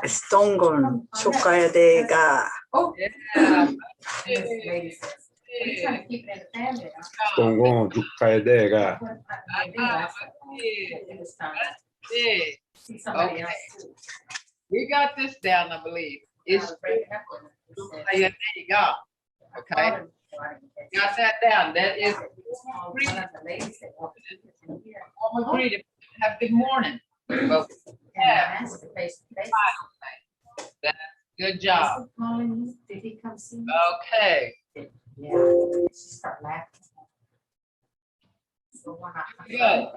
Stongon Chukayadega. Oh, yeah. Stongon Chukayadega. Okay. We got this down, I believe. It's there you go. Okay. Got that down. That is greeting. Have good morning. But yeah. That's good job. Okay. Good.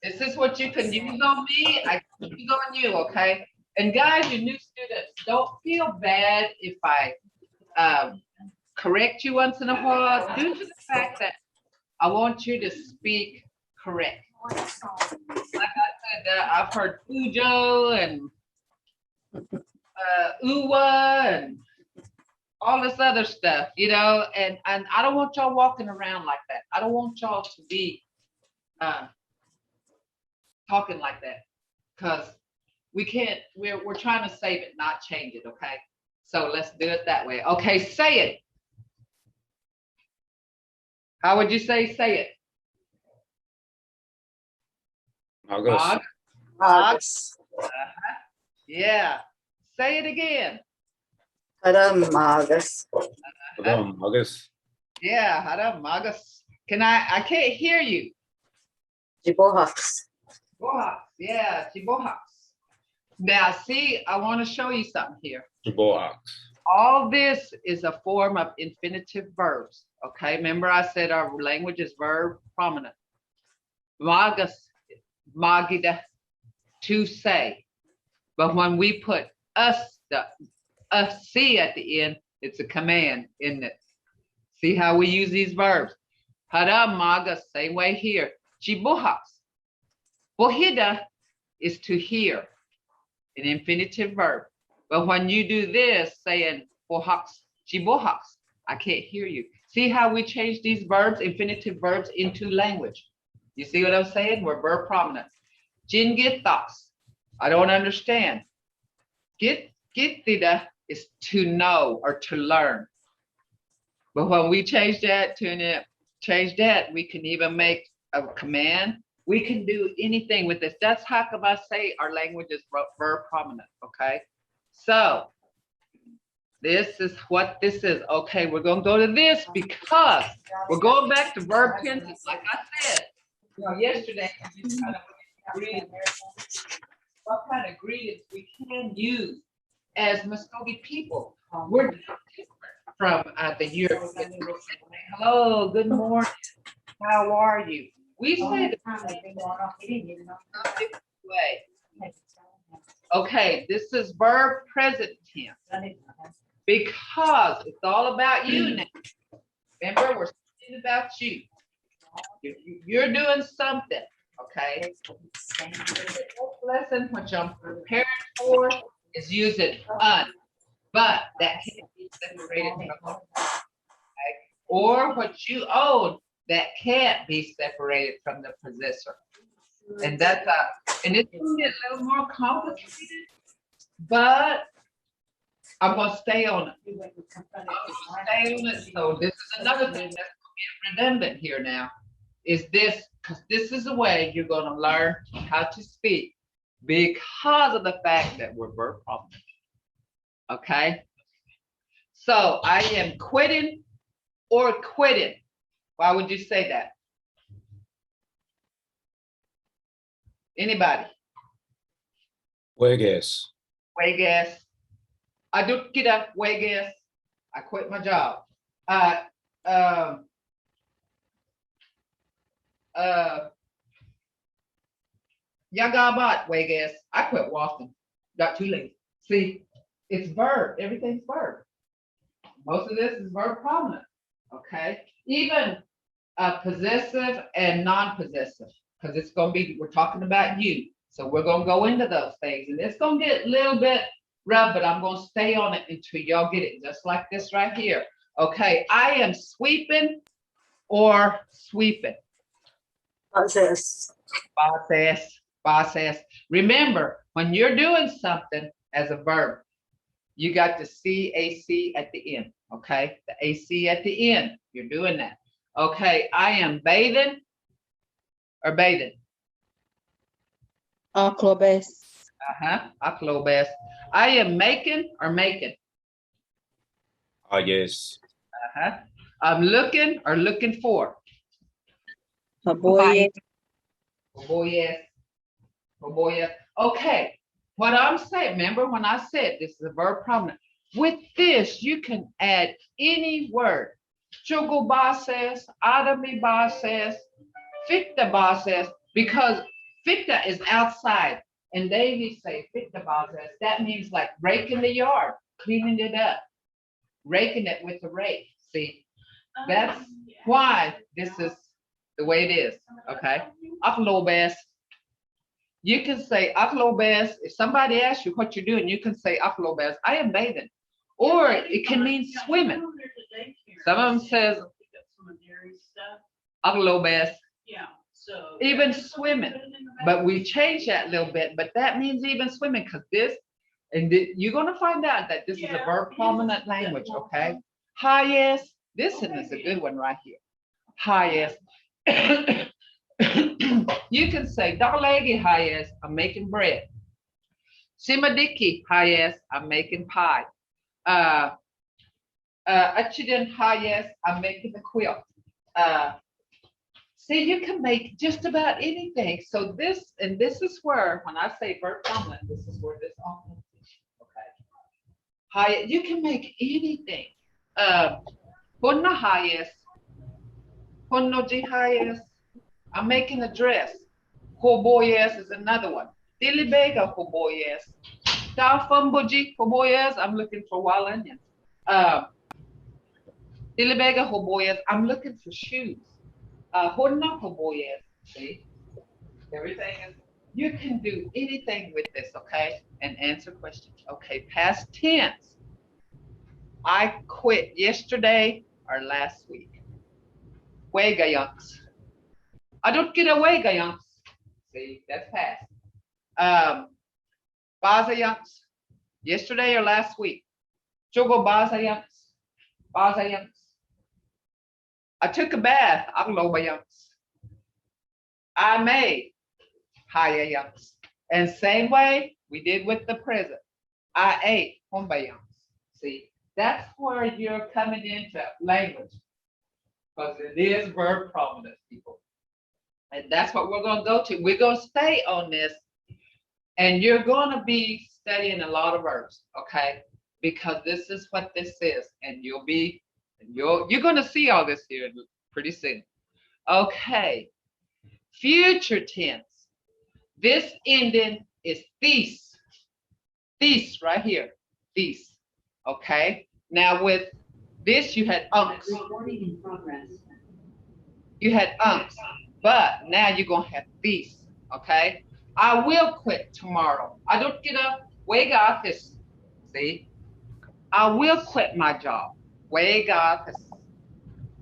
This is what you can use on me. I can use on you, okay? And guys, you new students, don't feel bad if I correct you once in a while, due to the fact that I want you to speak correct. Like I said, I've heard Ujo and Uwa and all this other stuff, you know, and I don't want y'all walking around like that. I don't want y'all to be talking like that, because we can't, we're trying to save it, not change it, okay? So let's do it that way. Okay, say it. How would you say it? August. August. Yeah. Say it again. Haram August. August. Yeah, haram August. I can't hear you. Jibohaks. Bohaks. Yeah, Jibohaks. Now, see, I want to show you something here. Jibohaks. All this is a form of infinitive verbs. Okay, remember I said our language is verb prominent. Magas, magida, to say. But when we put a C at the end, it's a command, isn't it? See how we use these verbs? Hara magas, same way here. Jibohaks. Bohida is to hear, an infinitive verb. But when you do this, saying bohaks, jibohaks, I can't hear you. See how we change these verbs, infinitive verbs, into language? You see what I'm saying? We're verb prominent. Jingitas, I don't understand. Gitida is to know or to learn. But when we change that, we can even make a command. We can do anything with this. That's how come I say our language is verb prominent, okay? So this is what this is. Okay, we're gonna go to this because we're going back to verb tenses. Like I said, you know, yesterday, what kind of greetings we can use as Mvskoke people. We're different from the European. Hello, good morning. How are you? We say the way. Okay, this is verb present tense because it's all about you now. Remember, we're speaking about you. You're doing something, okay? The lesson, which I'm preparing for, is using un, but that can't be separated from, okay? Or what you own that can't be separated from the possessor. And that's and it's going to get a little more complicated, but I'm going to stay on it. So this is another thing that's going to get redundant here now, is this, because this is the way you're going to learn how to speak because of the fact that we're verb prominent. Okay? So I am quitting or quitting. Why would you say that? Anybody? Huegues. Huegues. Adukida huegues. I quit my job. Yagabat huegues. I quit walking. Got too late. See, it's verb. Everything's verb. Most of this is verb prominent. Okay? Even possessive and non-possessive, because it's going to be, we're talking about you. So we're going to go into those things, and it's going to get a little bit rough, but I'm going to stay on it until y'all get it, just like this right here. Okay, I am sweeping or sweeping. Possess. Possess. Remember, When you're doing something as a verb, you got the CAC at the end, okay? The AC at the end, you're doing that. Okay, I am bathing or bathing. Aklobes. Aklobes. I am making or making. yes. I'm looking or looking for. Haboye. Haboye. Okay, what I'm saying, remember when I said this is a verb prominent. With this, you can add any word. Chugo bases, adami bases, ficta bases, because ficta is outside. And they say ficta bases. That means like raking the yard, cleaning it up, raking it with a rake. See, that's why this is the way it is. Okay, aklobes. You can say aklobes. If somebody asks you what you're doing, you can say aklobes. I am bathing. Or it can mean swimming. Some of them says aklobes. Yeah. So Even swimming. But we changed that a little bit. But that means even swimming, because this, and you're going to find out that this is a verb prominent language, okay? Highest. This one is a good one right here. Highest. You can say Dagalegi highest, I'm making bread. Simadiki highest, I'm making pie. Achidin highest, I'm making the quilt. See, you can make just about anything. So this, and this is where, when I say verb prominent, this is where this often is. Okay. High, you can make anything. Punna highest. Punnoji highest. I'm making a dress. Hoboyes is another one. Dilibega hoboyes. Dalfumboji hoboyes. I'm looking for wild onions. Dilibega hoboyes. I'm looking for shoes. Honna hoboyes. See, everything is. You can do anything with this, okay? And answer questions. Okay, past tense. I quit yesterday or last week. Wegayunks. I don't get away, gayunks. See, that's past. Bazayunks. Yesterday or last week. Jogo bazayunks. Bazayunks. I took a bath. Aglobayunks. I made hayayunks. And same way we did with the present. I ate hombayunks. See, that's where you're coming into language. Because it is verb prominent, people. And that's what we're going to go to. We're going to stay on this. And you're going to be studying a lot of verbs, okay? Because this is what this is. And you're going to see all this here pretty soon. Okay. Future tense. This ending is these. These right here. These. Okay. Now with this, you had unks. recording in progress. You had unks. But now you're going to have these. Okay. I will quit tomorrow. I don't get up. Wake up this. See? I will quit my job. Wake up this.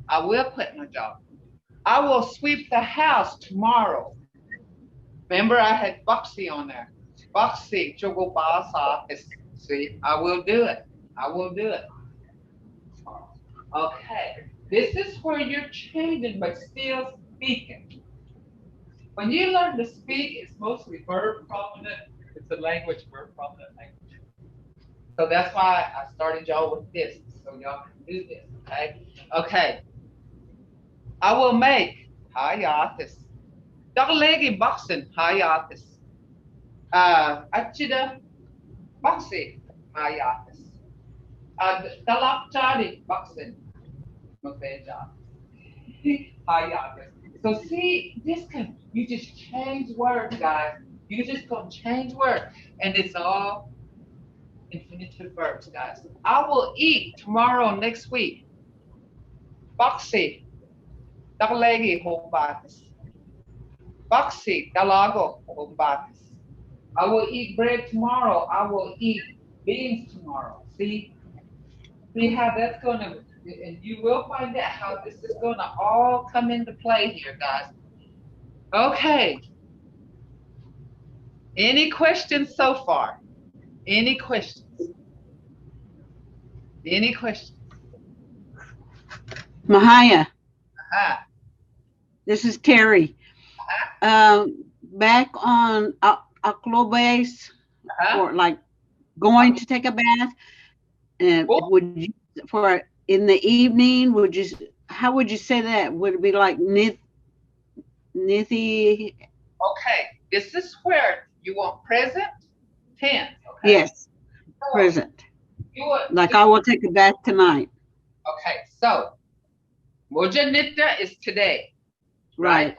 I will quit my job. I will sweep the house tomorrow. Remember, I had Boxy on there. Boxy, Jogo Basa. See, I will do it. I will do it. Okay. This is where you're changing, but still speaking. When you learn to speak, it's mostly verb prominent. It's a language, verb prominent language. So that's why I started y'all with this, so y'all can do this, okay? Okay. I will make hayatis. Dagalegi boxing hayatis. Achida boxing hayatis. Dalapchadi boxing. Hayatis. So see, you just change words, guys. You just gonna change words. And it's all infinitive verbs, guys. I will eat tomorrow, next week. Boxy. Dagalegi hobatis. Boxy. Dalago hobatis. I will eat bread tomorrow. I will eat beans tomorrow. See how that's gonna, and you will find out how this is gonna all come into play here, guys. Okay. Any questions so far? Any questions? Any questions? Mahaya, Ah, this is Terry. Back on Oclobase, for like going to take a bath, and would you, for in the evening, would you, how would you say that? Would it be like nithi? okay, this is where you want present tense. Okay. Yes, So, present. You would Like do- I will take a bath tonight. Okay, so Moja Nita is today, Right.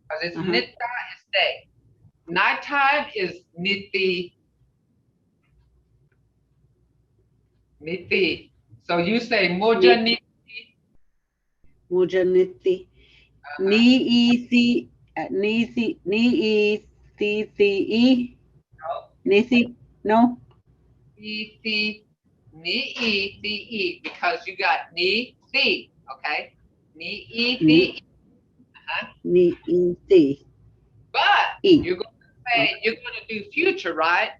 because it's Uh-huh. Nita is day. Nighttime is Niti. Niti. So you say Moja Niti. Muja nithi. Ni-e-thi, ni-e-thi-thi-e. Nithi, no? Niti. Ni-e-thi-e. Because you got ni-thi. Okay? Ni-e-thi. Ni-e-thi. But E. you're going to say, you're going to do future, right?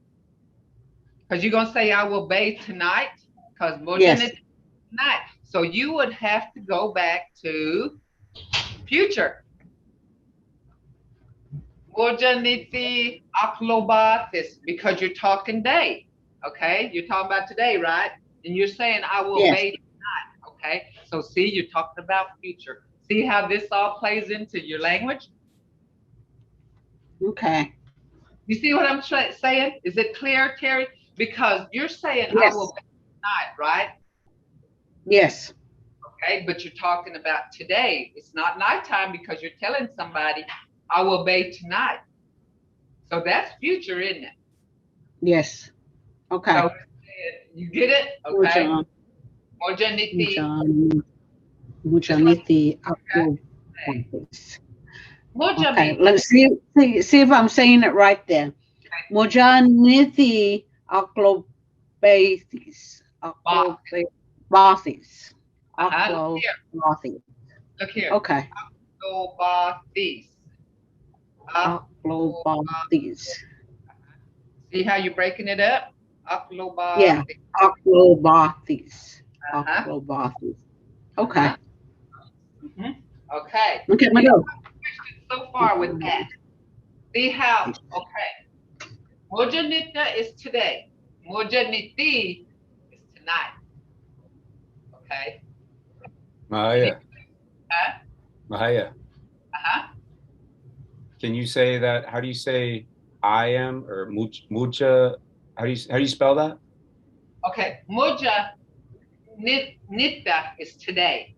Because you're going to say, I will bathe tonight. Because Yes. tonight. So you would have to go back to future. Mojaniti aklobatis, because you're talking day. Okay? You're talking about today, right? And you're saying, I will Yes. bathe tonight. Okay? So see, you're talking about future. See how this all plays into your language? Okay. You see what I'm saying? Is it clear, Terry? Because you're saying, Yes. I will bathe tonight, right? Yes. Okay, but you're talking about today. It's not nighttime because you're telling somebody, I will bathe tonight. So that's future, isn't it? Yes. Okay. So you get it? Okay. Mojaniti. Mujaniti aklobatis. Okay. Mojami. Let's see if I'm saying it right then. Mojaniti aklobatis. Aklobatis. Aklobatis. Look here. Okay. Aklobatis. Aklobatis. See how you're breaking it up? Aklobatis. Yeah. Aklobatis. Uh-huh. Aklobatis. Okay. Okay. Okay, my go. Questions so far with that? See how? Okay. Mojanita is today. Mojaniti is tonight. Okay. Mahaya. Huh? Mahaya. Uh-huh. Can you say that? How do you say I am or mucha? How do you spell that? Okay. Moja nita is today.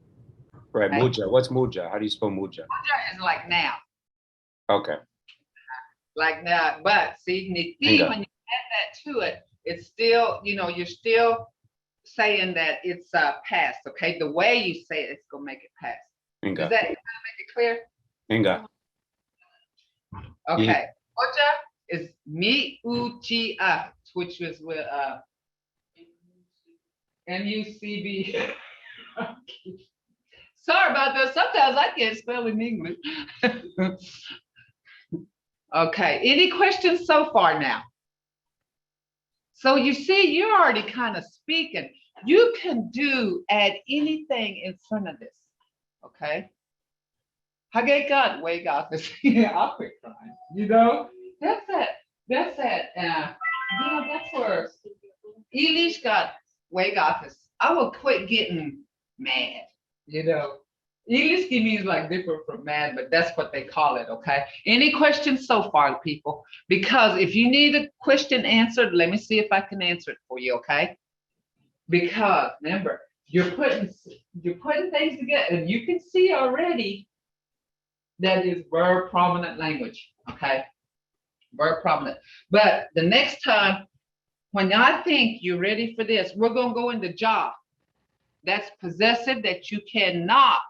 Right, Okay. muja. What's muja? How do you spell muja? Moja is like now. Okay. Like now. But see, niti, Bingo. when you add that to it, it's still, you're still saying that it's past. Okay. The way you say it, it's gonna make it past. Bingo. Does that make it clear? Bingo. Okay. Yeah. Moja is mi-u-chi-a, which was with M-U-C-B. Sorry about that. Sometimes I can't spell in English. Okay. Any questions so far now? So you see, you're already kind of speaking. You can add anything in front of this. Okay. Hagekat, got this. Yeah, I'll quit crying. That's it. That's it. That's where Elish got this. I will quit getting mad. Elish means like different from mad, but that's what they call it. Okay. Any questions so far, people? Because if you need a question answered, let me see if I can answer it for you. Okay. Because remember, you're putting things together, and you can see already that is verb-prominent language. Okay. Verb-prominent. But the next time, when I think you're ready for this, we're going to go into job. That's possessive that you cannot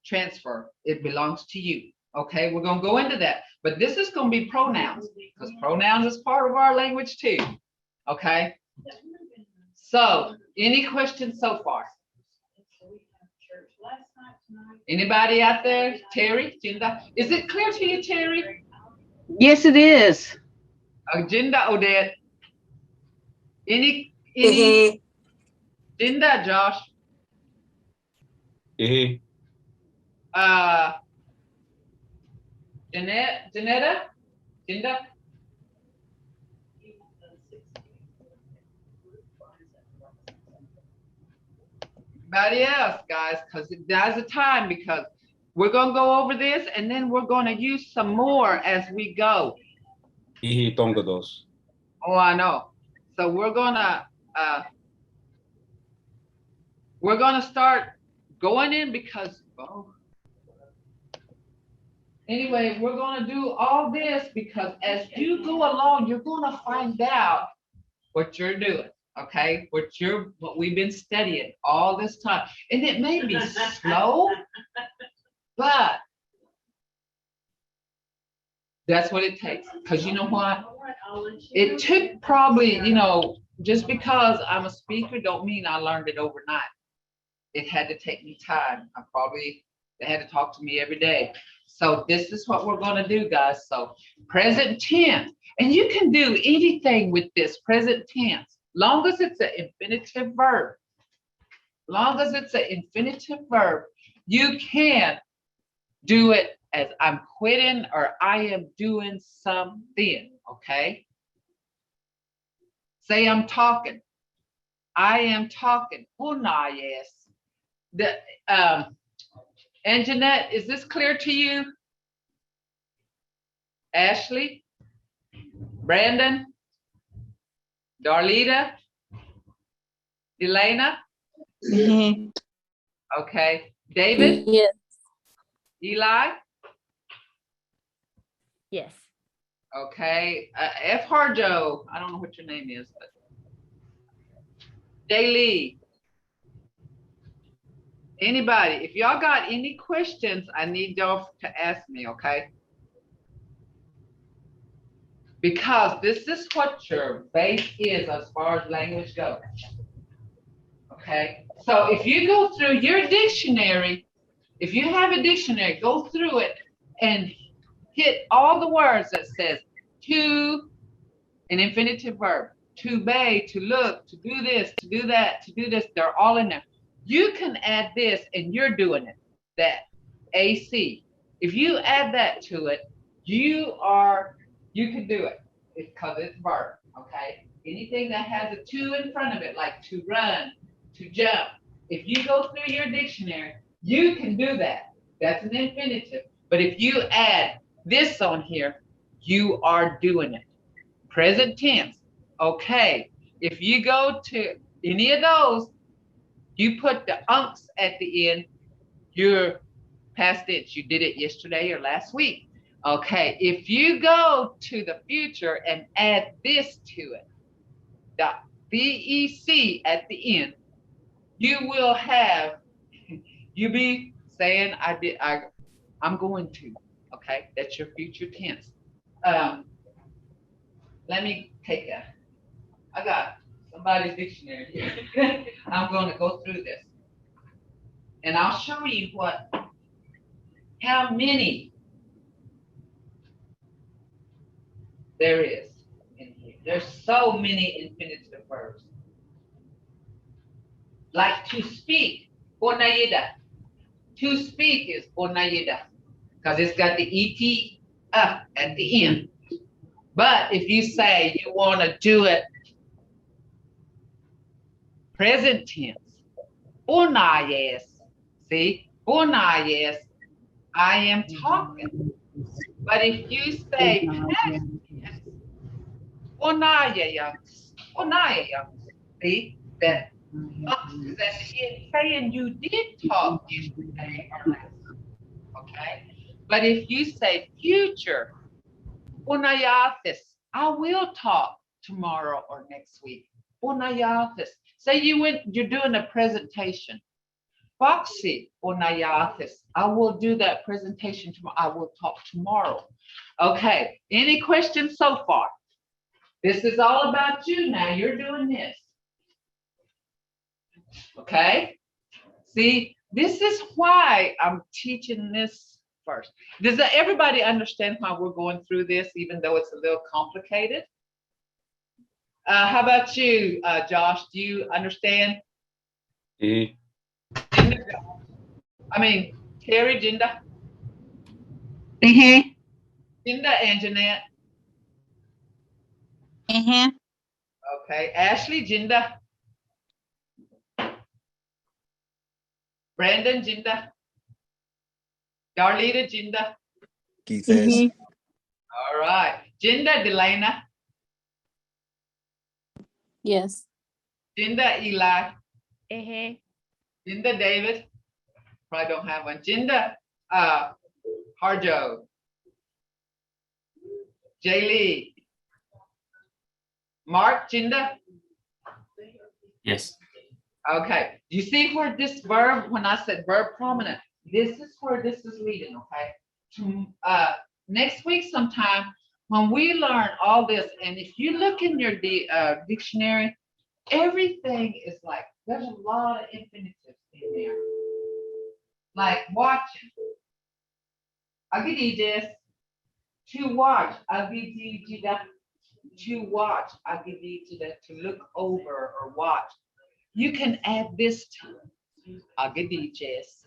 transfer. It belongs to you. Okay, we're going to go into that. But this is going to be pronouns, because pronouns is part of our language too. Okay. So, any questions so far? Anybody out there? Terry? Jinda? Is it clear to you, Terry? Yes, it is. Agenda, Odette. Any Hehe. agenda, Josh? Ihi. Janetta? Agenda? Anybody else, guys? Because now's the time, because we're going to go over this and then we're going to use some more as we go. Ihi tongados. Oh, I know. So we're going to start going in because, anyway, we're going to do all this because as you go along, you're going to find out what you're doing. Okay, what we've been studying all this time, and it may be slow, but that's what it takes. Because you know what? It took probably, just because I'm a speaker don't mean I learned it overnight. It had to take me time. They had to talk to me every day. So this is what we're going to do, guys. So present tense, and you can do anything with this present tense, long as it's an infinitive verb. Long as it's an infinitive verb, you can do it as I'm quitting or I am doing something, okay? Say I'm talking. I am talking. Una, yes. And Jeanette, is this clear to you? Ashley? Brandon? Darlita? Elena? Okay. David? Yes. Eli? Yes. Okay. F. Harjo, I don't know what your name is, but Daily. Anybody, if y'all got any questions, I need y'all to ask me, okay? Because this is what your base is as far as language goes. Okay? So if you go through your dictionary, if you have a dictionary, go through it and hit all the words that says to, an infinitive verb, to be, to look, to do this, to do that, to do this, they're all in there. You can add this and you're doing it, that AC. If you add that to it, you can do it because it's verb, okay? Anything that has a to in front of it, like to run, to jump, if you go through your dictionary, you can do that. That's an infinitive. But if you add this on here, you are doing it. Present tense. Okay. If you go to any of those, you put the unks at the end, you're past tense. You did it yesterday or last week. Okay. If you go to the future and add this to it, the BEC at the end, you will have, you be saying I'm going to. Okay. That's your future tense. Let me take I got somebody's dictionary here. I'm going to go through this. And I'll show you how many there is in here. There's so many infinitive verbs. Like to speak, onayida. To speak is onayida, because it's got the et at the end. But if you say you want to do it present tense, unayes. See, unayes, I am talking. But if you say past tense, unayes, see, that is at the end saying you did talk yesterday or last. Okay? But if you say future, unayathis, I will talk tomorrow or next week. Unayathis. Say you're doing a presentation. Foxy unayathis. I will do that presentation tomorrow. I will talk tomorrow. Okay. Any questions so far? This is all about you now. You're doing this. Okay? See, this is why I'm teaching this first. Does everybody understand why we're going through this, even though it's a little complicated? How about you, Josh? Do you understand? E. I mean, Terry, Jinda, Uh-huh. Jinda and Jeanette. Uh-huh. Okay, Ashley, Jinda. Brandon, Jinda. Darlita, Jinda. Quizás. All right. Jinda, Delana. Yes. Jinda, Eli. Jinda, David. Probably don't have one. Jinda, Harjo. Jaylee. Mark, Jinda. Yes. Okay. You see where this verb, when I said verb prominent, this is where this is leading, okay? Next week sometime, when we learn all this, and if you look in your dictionary, everything is like, there's a lot of infinitives in there. Like watching. Agadidas. To watch. Agadidas. To watch. Agadidas. To look over or watch. You can add this to agadidas.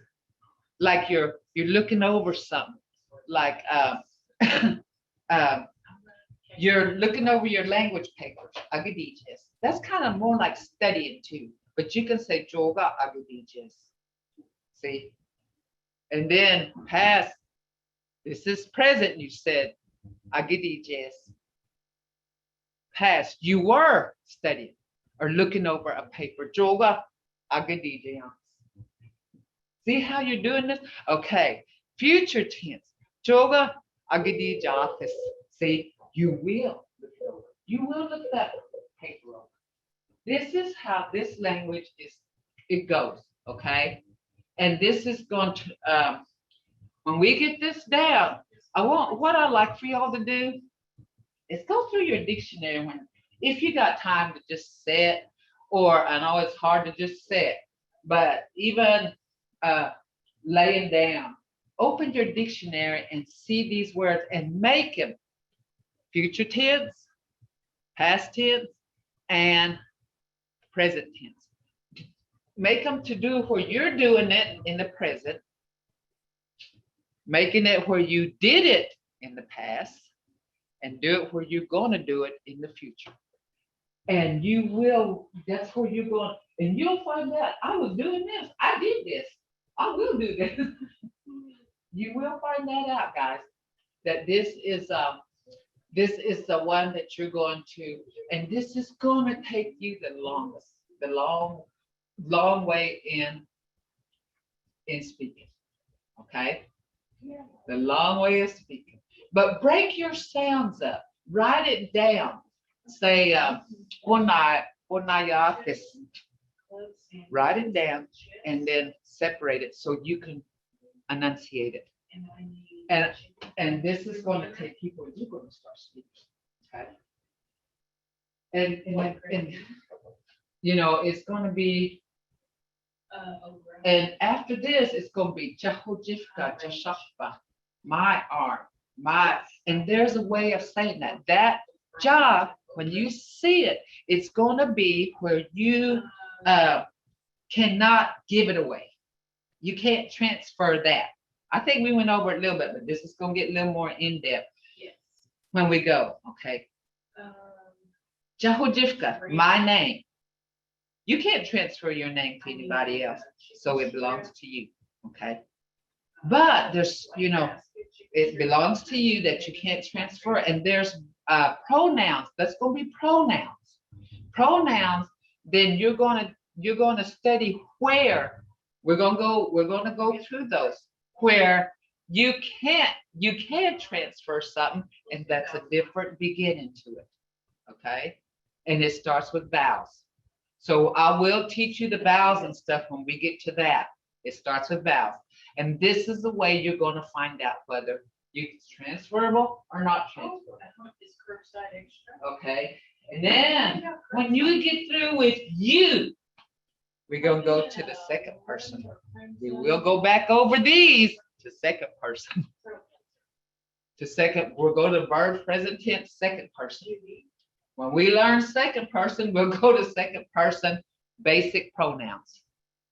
Like you're looking over something. Like you're looking over your language papers. Agadidas. That's kind of more like studying too. But you can say joga agadidas. See? And then past, this is present, you said, agadidas. Past, you were studying or looking over a paper. Joga agadidas. See how you're doing this? Okay. Future tense. Joga agadidas. See, you will look it over. You will look that paper over. This is how this language it goes, okay? And this is going to, when we get this down, what I like for y'all to do is go through your dictionary if you got time to just say it, or I know it's hard to just say it, but even laying down, open your dictionary and see these words and make them future tense, past tense, and present tense. Make them to do where you're doing it in the present, making it where you did it in the past, and do it where you're going to do it in the future. And you will, that's where you're going, and you'll find out, I was doing this, I did this, I will do this. You will find that out, guys, that this is the one that you're going to, and this is going to take you the longest, the long way in speaking, okay? The long way of speaking. But break your sounds up. Write it down. Say, write it down and then separate it so you can enunciate it. And this is going to take people, you're going to start speaking, okay? And you know, it's going to be, and after this, it's going to be Jahojifka, Jashafba, my arm, my, and there's a way of saying that. That job, when you see it, it's going to be where you cannot give it away. You can't transfer that. I think we went over it a little bit, but this is going to get a little more in depth when we go, okay? Jahojifka, my name. You can't transfer your name to anybody else, so it belongs to you, okay? But there's, you know, it belongs to you that you can't transfer, and there's pronouns. That's going to be pronouns. Pronouns. Then you're going to study where we're going to go through those where you can transfer something, and that's a different beginning to it, okay? And it starts with vowels. So I will teach you the vowels and stuff when we get to that. It starts with vowels. And this is the way you're going to find out whether it's transferable or not transferable. Okay. And then when you get through with you, we're going to go to the second person. We will go back over these to second person. to second, we'll go to verb present tense, second person. When we learn second person, we'll go to second person basic pronouns.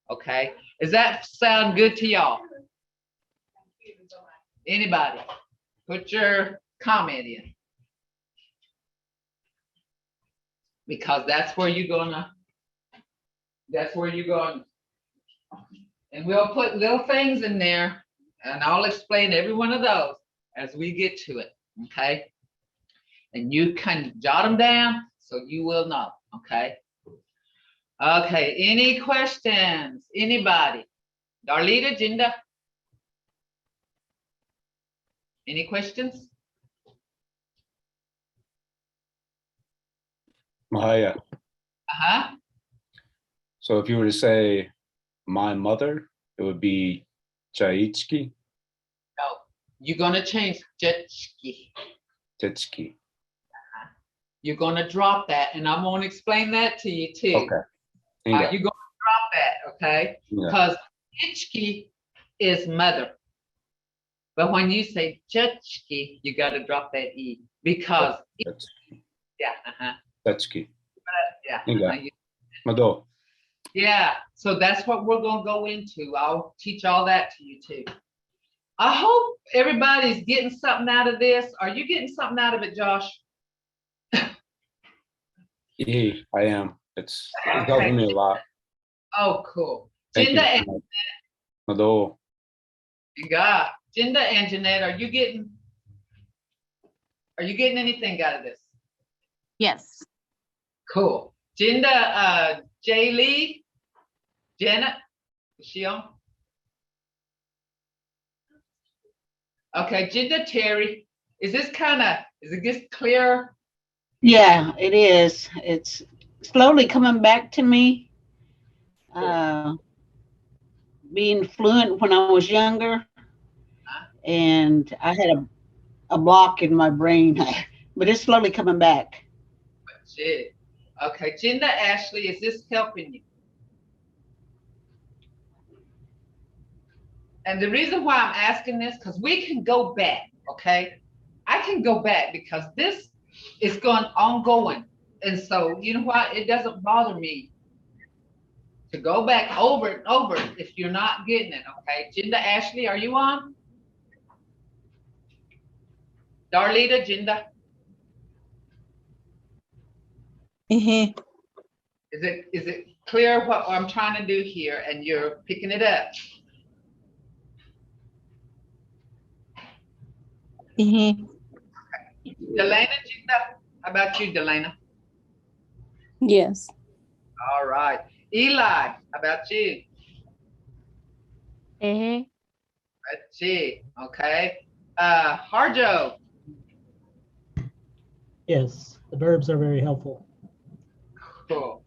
Okay, does that sound good to y'all? Anybody? Put your comment in. Because that's where you're going. And we'll put little things in there, and I'll explain every one of those as we get to it, okay? And you can jot them down so you will know, okay? Okay, any questions? Anybody? Darlita, Jinda? Any questions? Mahaya. Uh-huh. So if you were to say my mother, it would be Chaichki. No, you're gonna change Jetski. Tetski. You're gonna drop that, and I'm gonna explain that to you too. Okay. You're gonna drop that, okay? Yeah. Because Ichki is mother. But when you say Jetski, you gotta drop that E because yeah, Tetski. yeah. Inga. Mado. Yeah, so that's what we're gonna go into. I'll teach all that to you too. I hope everybody's getting something out of this. Are you getting something out of it, Josh? Yeah, I am. It's helping me a lot. Oh, cool. Thank Jinda you. and Mado. God, Jinda and Jeanette, are you getting anything out of this? Yes. Cool. Jinda, Jay Lee, Janet, is she on? Okay, Jinda Terry, is it just clear? Yeah, it is. It's slowly coming back to me. Being fluent when I was younger, and I had a block in my brain, but it's slowly coming back. Shit. Okay, Jinda Ashley, is this helping you? And the reason why I'm asking this, because we can go back, okay? I can go back because this is going ongoing. And so, you know what? It doesn't bother me to go back over and over if you're not getting it, okay? Jinda Ashley, are you on? Darlita, Jinda? Mm-hmm. Is it clear what I'm trying to do here and you're picking it up? Mm-hmm. Delana, Jinda? How about you, Delana? Yes. All right. Eli, how about you? Mm-hmm. Let's see. Okay. Harjo. Yes, the verbs are very helpful. Cool.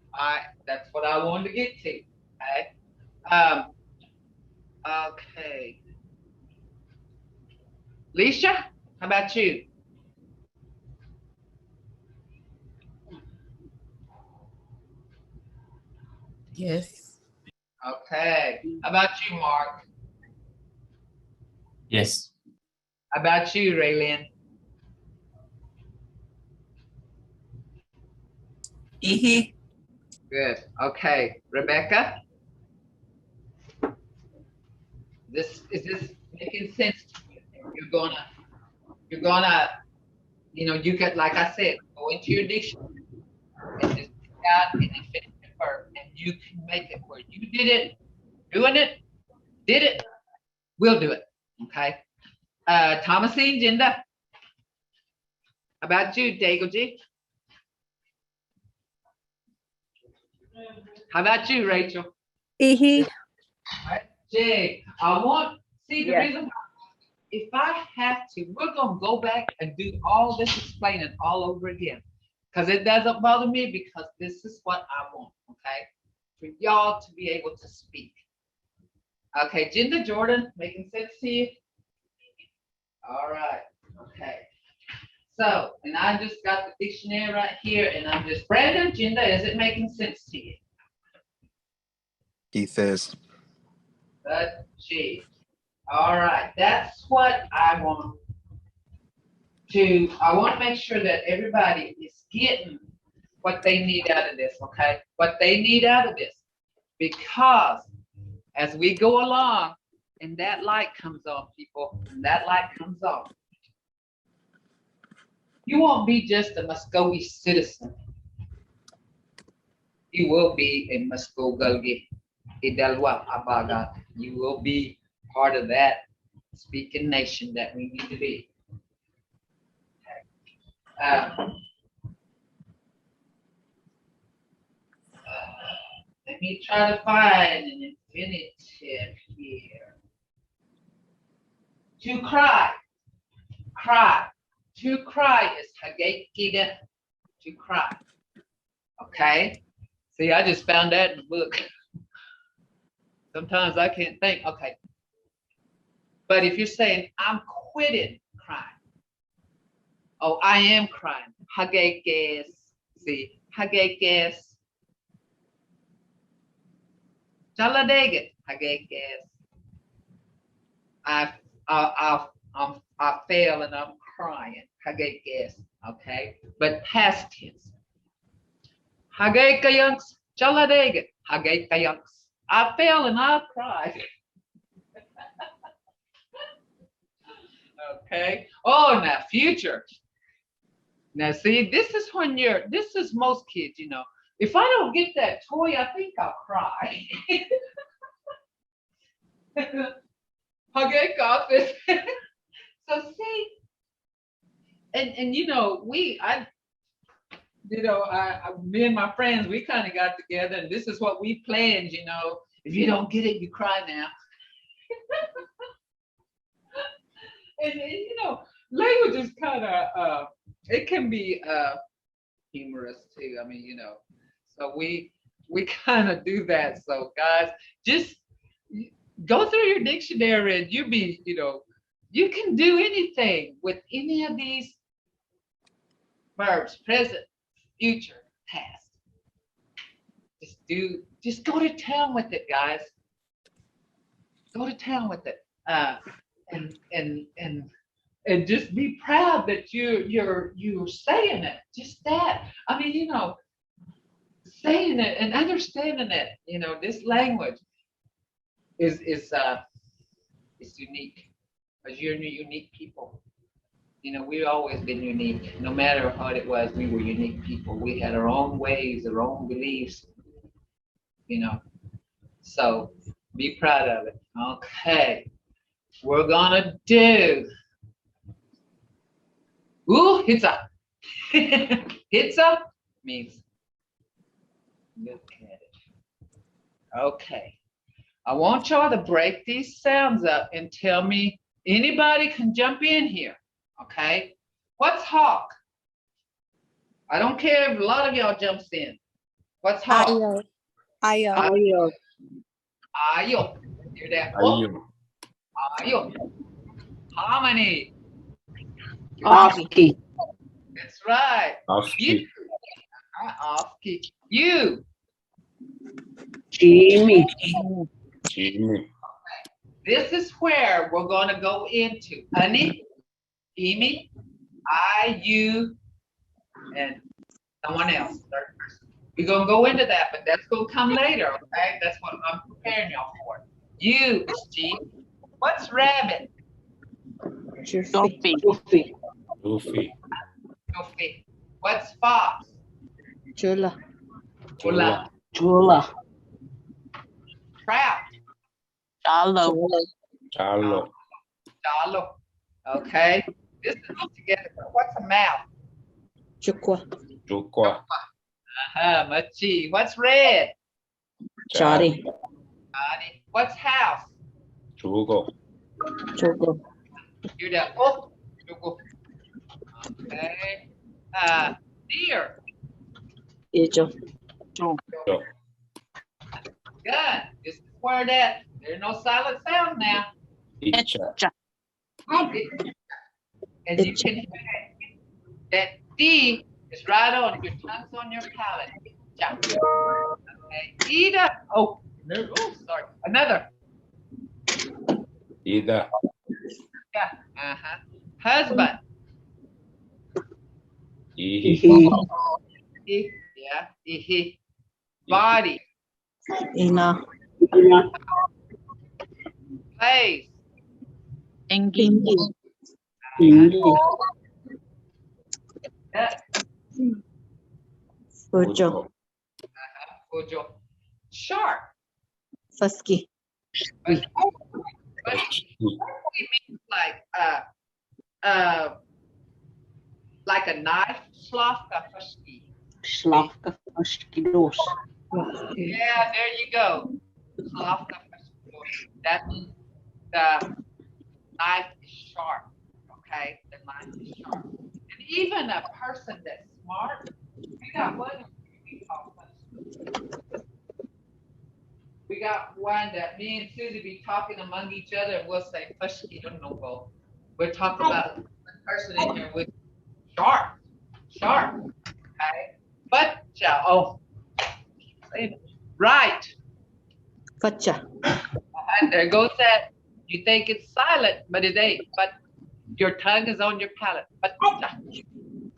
That's what I wanted to get to. Okay. Okay. Leisha, how about you? Yes. Okay. How about you, Mark? Yes. How about you, Raylene? Mm-hmm. Good. Okay. Rebecca? Is this making sense to you? You're gonna, you could, like I said, go into your dictionary and just pick out an infinitive verb, and you can make it where you did it, doing it, did it, we'll do it. Okay. Thomasine, Jinda. How about you, Dagoji? How about you, Rachel? Mm-hmm. Jay, the reason why, if I have to, we're gonna go back and do all this explaining all over again. Because it doesn't bother me because this is what I want, okay? For y'all to be able to speak. Okay, Jinda Jordan, making sense to you? All right, okay. So, and I just got the dictionary right here, and I'm just, Brandon, Jinda, is it making sense to you? Keith says. But gee, all right, that's what I want I want to make sure that everybody is getting what they need out of this, okay? What they need out of this. Because as we go along, and that light comes on, people, and that light comes on, you won't be just a Mvskoke citizen. You will be a Mvskoke Idalwa Abaga. You will be part of that speaking nation that we need to be. Let me try to find an infinitive here. To cry. Cry. To cry is hagekida. To cry. Okay? See, I just found that in the book. Sometimes I can't think. Okay. But if you're saying, I'm quitting crying. Oh, I am crying. Hagekes. See, hagekes. Jaladeget. Hagekes. I fail and I'm crying. Hagekes. Okay. But past tense. Hagekayunks. Jaladeget. Hagekayunks. I fail and I cry. Okay. Oh, now future. Now see, this is when this is most kids, you know. If I don't get that toy, I think I'll cry. Hagekayunks. So see, and you know, me and my friends, we kind of got together, and this is what we planned, you know. If you don't get it, you cry now. and you know, language is kind of, it can be humorous too. I mean, you know, so we kind of do that. So guys, just go through your dictionary and you can do anything with any of these verbs, present, future, past. Just go to town with it, guys. Go to town with it. And just be proud that you're saying it. Just that. I mean, you know, saying it and understanding it. You know, this language is unique, because you're unique people. You know, we've always been unique. No matter what it was, we were unique people. We had our own ways, our own beliefs. You know, so be proud of it. Okay, we're gonna do. Ooh, hitza. Hitza means look at it. Okay, I want y'all to break these sounds up and tell me. Anybody can jump in here. Okay, what's hawk? I don't care if a lot of y'all jumps in. What's hawk? Ayo. Ayo. Ayo. Hear that? Oh. Ayo. Harmony. Off-key. That's right. Off-key. Off-key. You. Jimmy. Jimmy. This is where we're going to go into Ani, Imi, I, you, and someone else, third person. We're going to go into that, but that's going to come later, okay? That's what I'm preparing y'all for. You is G. What's rabbit? Goofy. Goofy. Goofy. What's fox? Chula. Chula. Chula. Trout. Chalo. Chalo. Chalo. Okay. This is together. What's a mouse? Chukwa. Chukwa. Machi. What's red? Chari. Chari. What's house? Chugo. Chugo. You're the oh. Okay. Deer. Ijo. Good. This is where that. There's no silent sound now. Icha. And you can hear that D is right on. Your tongue's on your palate. Okay. Ida. Oh, no. Oh, sorry. Another. Ida. Yeah. Husband. Ihi. Ihi. Yeah. Ihi. Body. Ina. Place. Engi. Yeah. Fujo. Fujo. Sharp. Fusky. But like a knife, slafka fushki. Slafka fushkidos. Yeah, there you go. Slafka fushkidos. That means the knife is sharp. Okay, the knife is sharp. And even a person that's smart, we got one we call fushki. We got one that me and Susie be talking among each other, and we'll say fushki no go. We'll talk about one person in here with sharp. Okay, but right. Facha. And there goes that. You think it's silent, but it ain't. But your tongue is on your palate. But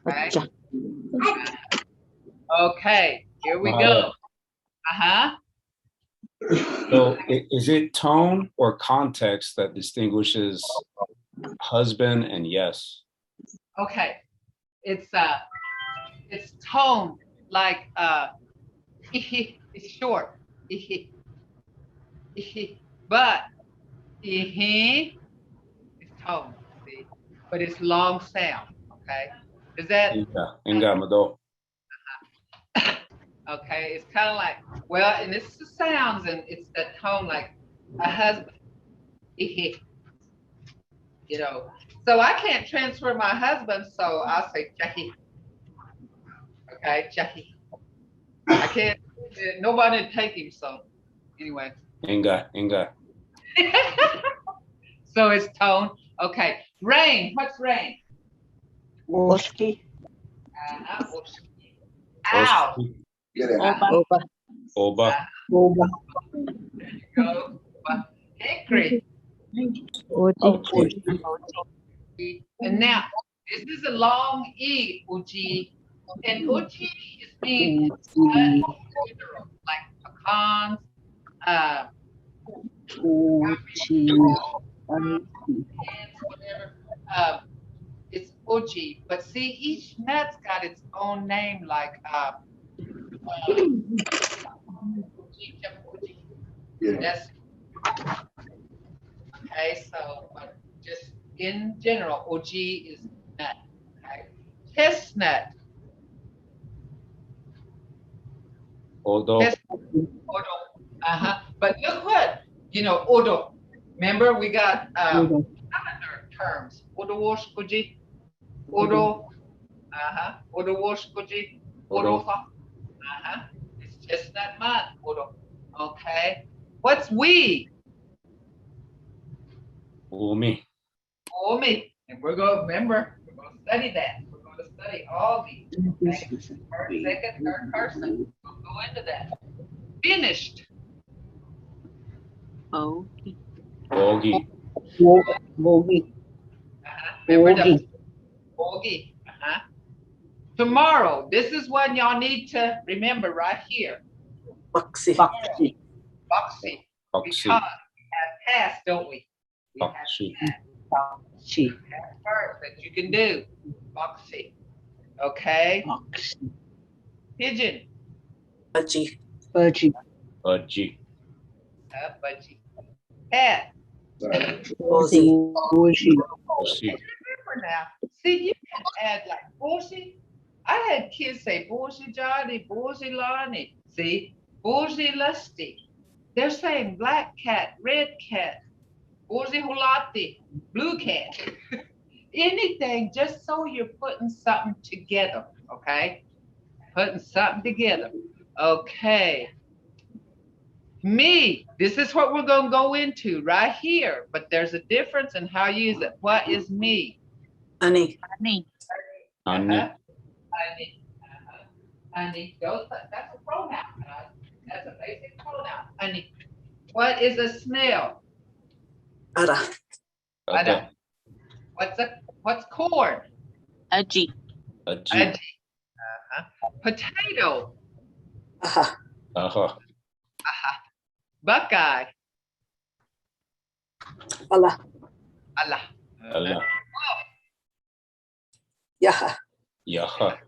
right? Facha. Okay, here we go. So is it tone or context that distinguishes husband and yes? Okay, it's tone, like it's short, but is tone, see, but it's long sound. Okay, is that Inga mado. okay? It's kind of like, well, and it's the sounds and it's the tone, like a husband, you know. So I can't transfer my husband, so I'll say Jackie. Okay, Jackie. I can't. Nobody take him. So anyway. Inga. So it's tone. Okay. Rain. What's rain? Oski. Ow. Oba. There you go. Hickory. And now this is a long E, uji. And uji is being like pecans, whatever. It's uji, but see, each nut's got its own name, like that's okay. So, but just in general, uji is nut. Okay, chestnut. Odo. Odo. But look what, odo. Remember, we got calendar terms. Odo wash kuji. Odo. Odo wash kuji. Odo. It's chestnut month. Odo. Okay. What's we? Umi. Omi. And we're going to remember, we're going to study that. We're going to study all these. Okay? First, second, third person. We'll go into that. Finished. Ogi. Bogi. Tomorrow. This is one y'all need to remember right here. Boxy. Boxy. Because we have past, don't we? We have past verbs that you can do. Boxy. Okay. Pigeon. Budgie. Budgie. Budgie. Cat. Bozy. Remember now. See, you can add like Bozy. I had kids say Bozy Johnny, Bozy Lonnie. See, Bozy Lusty. They're saying black cat, red cat, Bozy Hulati, blue cat. Anything, just so you're putting something together, okay? Putting something together. Okay. Me, this is what we're going to go into right here, but there's a difference in how you use it. What is me? Ani. Ani. That's a pronoun. That's a basic pronoun. Ani. What is a snail? Ara. What's corn? Aji. Aji. Potato. Aha. Buckeye. Allah. Allah. Allah. Yaha. Yaha.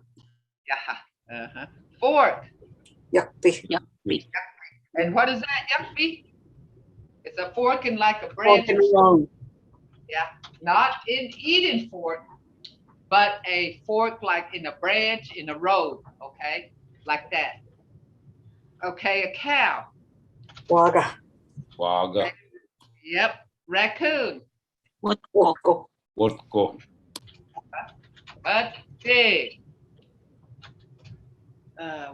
Yaha. Fork. Yakpi. And what is that, Yakpi? It's a fork in like a Fork branch. in the road. Yeah, not an eating fork, but a fork like in a branch in a road, okay? Like that. Okay, a cow. Waga. Waga. Yep, raccoon. Woko. Wotko. But pig.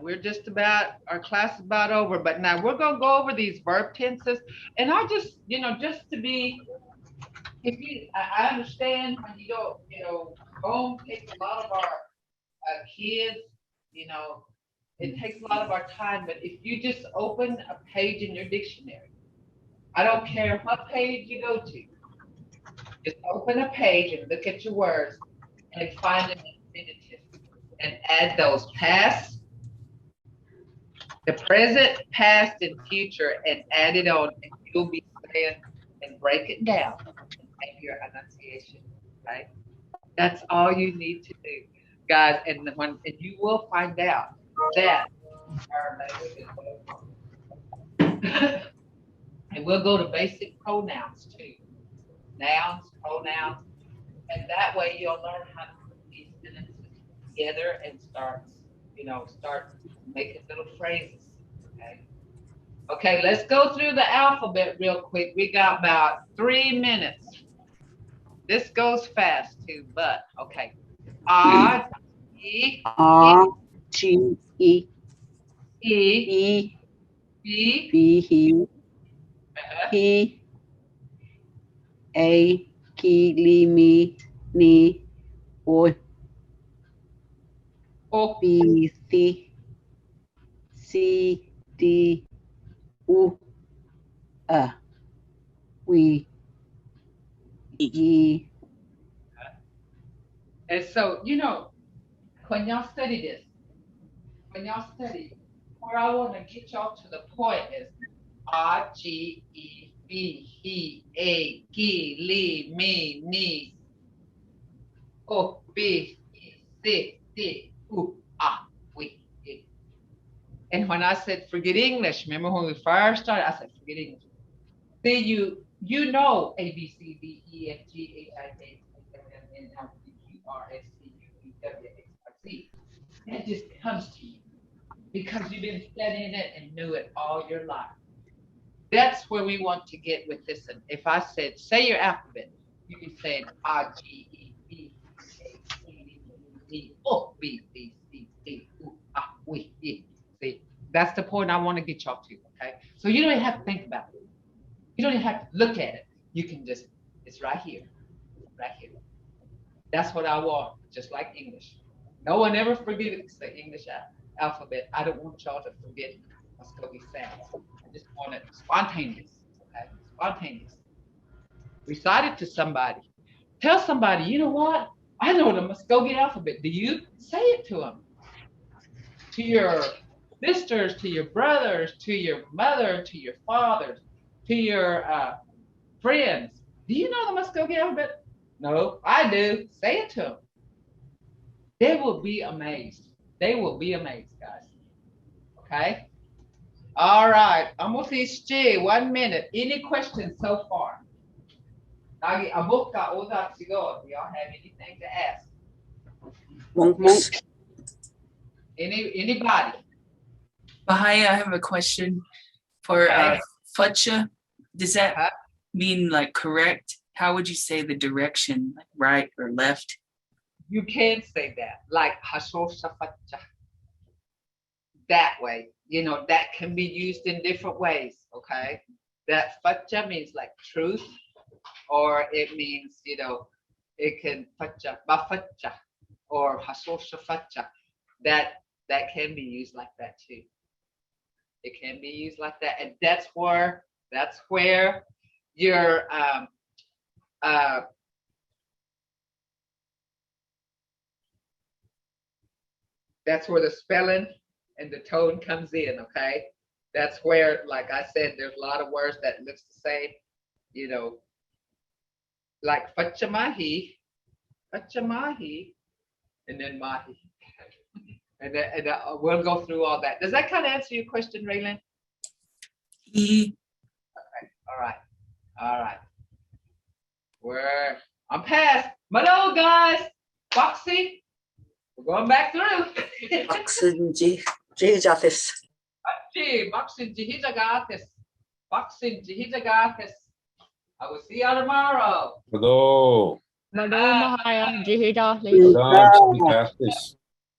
We're just about, our class is about over, but now we're gonna go over these verb tenses. And I just, just to be, if you, I understand when you go, home takes a lot of our kids, it takes a lot of our time, but if you just open a page in your dictionary, I don't care what page you go to, just open a page and look at your words and find an infinitive and add those past, the present, past, and future, and add it on, and you'll be saying and break it down and make your enunciation, right? That's all you need to do, guys. And you will find out that our language is and we'll go to basic pronouns too, nouns, pronouns, and that way you'll learn how to put these sentences together and start making little phrases. Okay, let's go through the alphabet real quick. We got about 3 minutes. This goes fast too, but okay. R, E, R, G, E, E, E, B, B, He, A, Ki, Li, Mi, Ni, O, O, B, C, D, U, We, E. And so, when y'all study this, where I want to get y'all to the point is R, G, E, B, He, A, Ki, Li, Mi, Ni, O, B, C, D, U, We. And when I said forget English, remember when we first started, I said forget English. See, you know A, B, C, D, E, F, G, H, I, J, K, L, M, N, O, P, Q, R, S, T, U, V, W, X, Y, Z. That just comes to you because you've been studying it and knew it all your life. That's where we want to get with this. And if I said, say your alphabet, you can say R, G, E, B, A, C, D, O, B, B, C, D, U, We, E. See, that's the point I want to get y'all to, okay? So you don't even have to think about it. You don't even have to look at it. You can just, it's right here, right here. That's what I want, just like English. No one ever forgets the English alphabet. I don't want y'all to forget Mvskoke sounds. I just want it spontaneous, okay? Spontaneous. Recite it to somebody. Tell somebody, you know what? I know the Mvskoke alphabet. Do you? Say it to them. To your sisters, to your brothers, to your mother, to your fathers, to your friends. Do you know the Mvskoke alphabet? No, I do. Say it to them. They will be amazed. They will be amazed, guys. Okay? All right. Almost each 1 minute. Any questions so far? Do y'all have anything to ask? Monks. Anybody? Bahaya, I have a question for Okay. Futcha. Does that mean like correct? How would you say the direction, like right or left? You can say that, like Hashoshafacha. That way, that can be used in different ways, okay? That facha means like truth, or it means, it can facha, bafacha, or Hashoshafacha. That can be used like that too. It can be used like that, and that's where your That's where the spelling and the tone comes in, okay? That's where, like I said, there's a lot of words that looks the same, you know, like fachamahi, and then mahi. And we'll go through all that. Does that kind of answer your question, Raylan? E. All right. I'm past. Mano, guys. Foxy. We're going back through. 박슨지 지자테스. Boxing Jihijagatis. I will see you tomorrow. Hello. Madam Mahaya, Jihida, Madam,